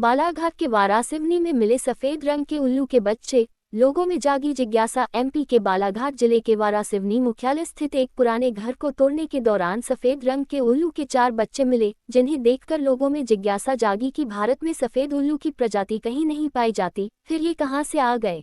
बालाघाट के वारासिवनी में मिले सफेद रंग के उल्लू के बच्चे, लोगों में जागी जिज्ञासा। एमपी के बालाघाट जिले के वारासिवनी मुख्यालय स्थित एक पुराने घर को तोड़ने के दौरान सफेद रंग के उल्लू के 4 बच्चे मिले, जिन्हें देखकर लोगों में जिज्ञासा जागी कि भारत में सफेद उल्लू की प्रजाति कहीं नहीं पाई जाती, फिर ये कहां से आ गए।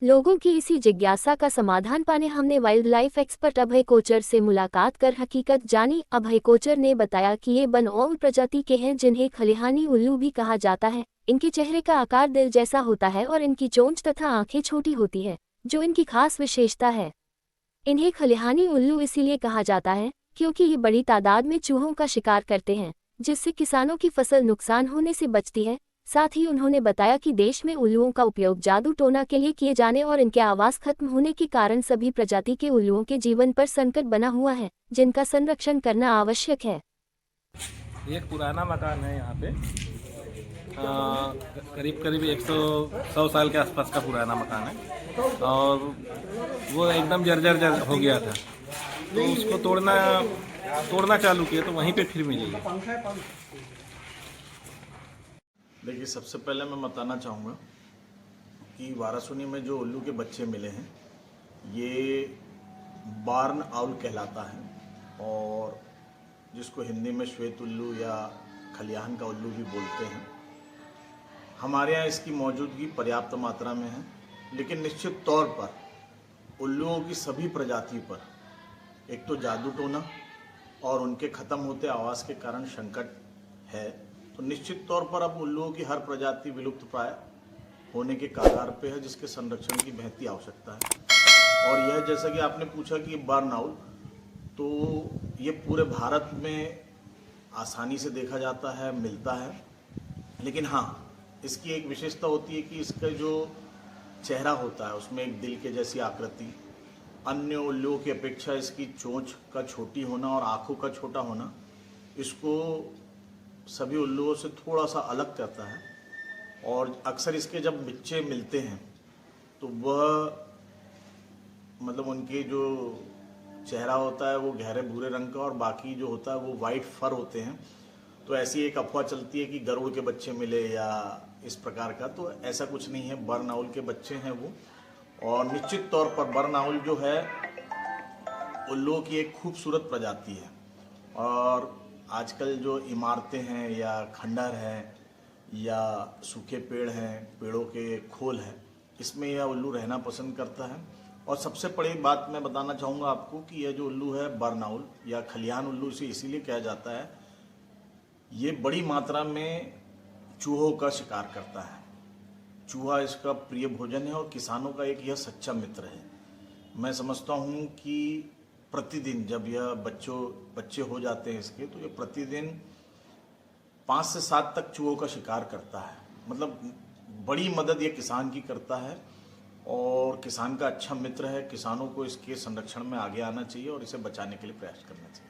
लोगों की इसी जिज्ञासा का समाधान पाने हमने वाइल्ड लाइफ एक्सपर्ट अभय कोचर से मुलाकात कर हकीकत जानी। अभय कोचर ने बताया कि ये बनऔल प्रजाति के हैं, जिन्हें खलिहानी उल्लू भी कहा जाता है। इनके चेहरे का आकार दिल जैसा होता है और इनकी चोंच तथा आंखें छोटी होती है, जो इनकी खास विशेषता है। इन्हें खलिहानी उल्लू इसीलिए कहा जाता है क्योंकि ये बड़ी तादाद में चूहों का शिकार करते हैं, जिससे किसानों की फसल नुकसान होने से बचती है। साथ ही उन्होंने बताया कि देश में उल्लुओं का उपयोग जादू टोना के लिए किए जाने और इनके आवास खत्म होने के कारण सभी प्रजाति के उल्लुओं के जीवन पर संकट बना हुआ है, जिनका संरक्षण करना आवश्यक है। एक पुराना मकान है यहाँ पे, करीब करीब 100 साल के आसपास का पुराना मकान है और वो एकदम जर्जर हो गया था, तो उसको तोड़ना चालू किया तो वहीं पे फिर मिली। देखिए, सबसे पहले मैं बताना चाहूँगा कि वारासिवनी में जो उल्लू के बच्चे मिले हैं ये बार्न आउल कहलाता है और जिसको हिंदी में श्वेत उल्लू या खलिहान का उल्लू भी बोलते हैं। हमारे यहाँ इसकी मौजूदगी पर्याप्त मात्रा में है, लेकिन निश्चित तौर पर उल्लुओं की सभी प्रजाति पर एक तो जादू टोना और उनके ख़त्म होते आवास के कारण संकट है, तो निश्चित तौर पर अब उल्लुओं की हर प्रजाति विलुप्त प्राय होने के कगार पे है, जिसके संरक्षण की बेहती आवश्यकता है। और यह जैसा कि आपने पूछा कि बार्न आउल, तो ये पूरे भारत में आसानी से देखा जाता है, मिलता है, लेकिन हाँ, इसकी एक विशेषता होती है कि इसका जो चेहरा होता है उसमें एक दिल के जैसी आकृति, अन्य उल्लुओं की अपेक्षा इसकी चोंच का छोटी होना और आँखों का छोटा होना इसको सभी उल्लुओं से थोड़ा सा अलग करता है। और अक्सर इसके जब बच्चे मिलते हैं तो वह मतलब उनके जो चेहरा होता है वो गहरे भूरे रंग का और बाकी जो होता है वो वाइट फर होते हैं। तो ऐसी एक अफवाह चलती है कि गरुड़ के बच्चे मिले या इस प्रकार का, तो ऐसा कुछ नहीं है। बार्न आउल के बच्चे हैं वो, और निश्चित तौर पर बार्न आउल जो है उल्लुओं की एक खूबसूरत प्रजाति है। और आजकल जो इमारतें हैं या खंडहर हैं या सूखे पेड़ हैं, पेड़ों के खोल हैं, इसमें यह उल्लू रहना पसंद करता है। और सबसे बड़ी बात मैं बताना चाहूँगा आपको कि यह जो उल्लू है बार्न आउल या खलिहान उल्लू इसे इसीलिए कहा जाता है, ये बड़ी मात्रा में चूहों का शिकार करता है। चूहा इसका प्रिय भोजन है और किसानों का एक यह सच्चा मित्र है। मैं समझता हूँ कि प्रतिदिन जब यह बच्चे हो जाते हैं इसके, तो ये प्रतिदिन 5 से 7 तक चूहों का शिकार करता है। मतलब बड़ी मदद ये किसान की करता है और किसान का अच्छा मित्र है। किसानों को इसके संरक्षण में आगे आना चाहिए और इसे बचाने के लिए प्रयास करना चाहिए।